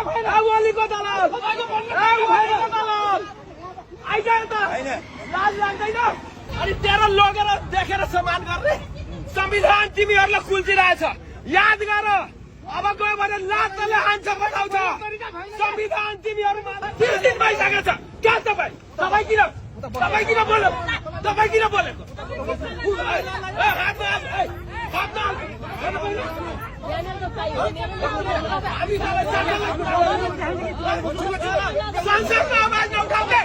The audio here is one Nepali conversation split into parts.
ओलीको दलाल आइज त लाज लाग्दैन अनि तेरो लगेर देखेर सम्मान गर्ने संविधान तिमीहरूलाई कुल्चिरहेछ याद गर अब गयो भने लातले हान्छ बनाउँछ संविधान तिमीहरूमा 30 दिन भइसकेको छ क्या तपाईँ किन बोलेको संसदमा आवाज नउठाउने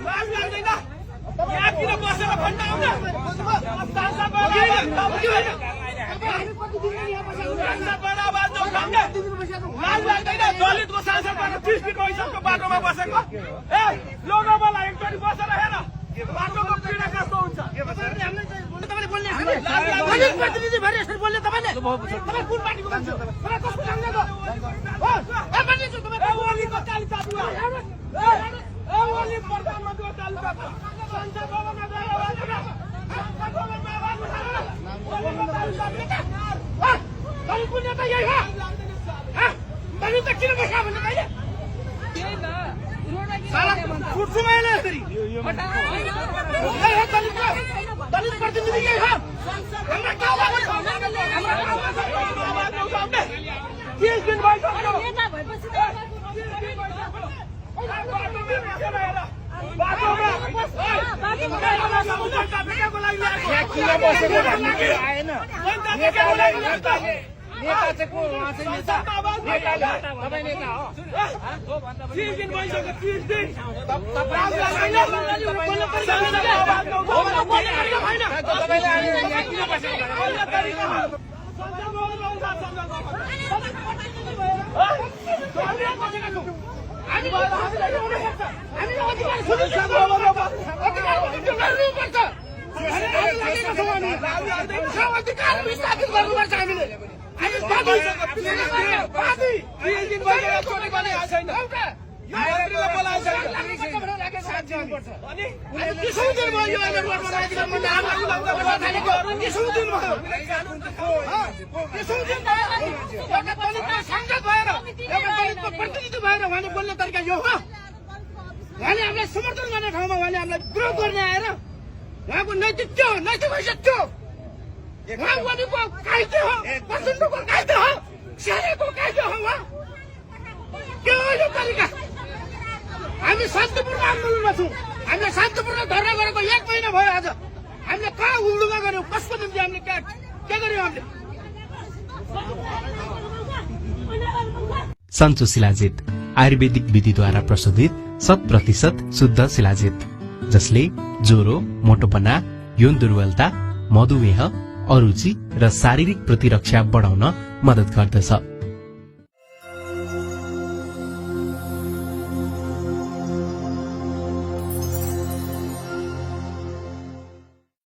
लाज लाग्दैन यहाँ किन बसेर भन्न आउँछ आवाज नउठाउने लाज लाग्दैन दलितको सांसदबाट 30 दिन भइसक्यो बाटोमा बसेको लोगोमा एकचोटि बसेर हेर बाटोको पीडा कस्तो हुन्छ दलित प्रतिनिधि भएर यसरी बोल्ने तपाईँ कुन पार्टीको मान्छे हो कसको नामले ओलीको चाली चापी ओली प्रधानमन्त्रीको चाली चापी संसद भवनमा गएर दलित कुन नेता यही हो दलित त किन बस्ला भन्ने कहिले उठ्छु मैले यसरी दलित प्रतिनिधि यही हो हाम्रा गाउँमा 30 दिन भइसक्यो नेता चाहिँ को उहाँ चाहिँ नेता तपाईँ नेता हो 30 दिन भइसक्यो 30 दिन प्रतिनिधि भएर उहाँले बोल्ने तरिका यो हो उहाँले हामीलाई समर्थन गर्ने ठाउँमा उहाँले हामीलाई विरोध गर्ने आएर उहाँको नैतिक के हो नैतिक हैसियत के हो उहाँ ओलीको काइते हो प्रचण्डको काइते हो सेनाको काइते हो उहाँ के हो यो तरिका हामी शान्तिपूर्ण आन्दोलनमा छौँ हामीले शान्तिपूर्ण धरना गरेको 1 महिना भयो आज हामीले कहाँ उल्लुमा गर्यौँ कसको निम्ति हामीले के गर्यौँ हामीले सन्चो शिलाजित आयुर्वेदिक विधिद्वारा प्रशोधित 100% शुद्ध शिलाजित जसले ज्वरो मोटोपना यौन दुर्बलता मधुमेह अरुचि र शारीरिक प्रतिरक्षा बढाउन मद्दत गर्दछ।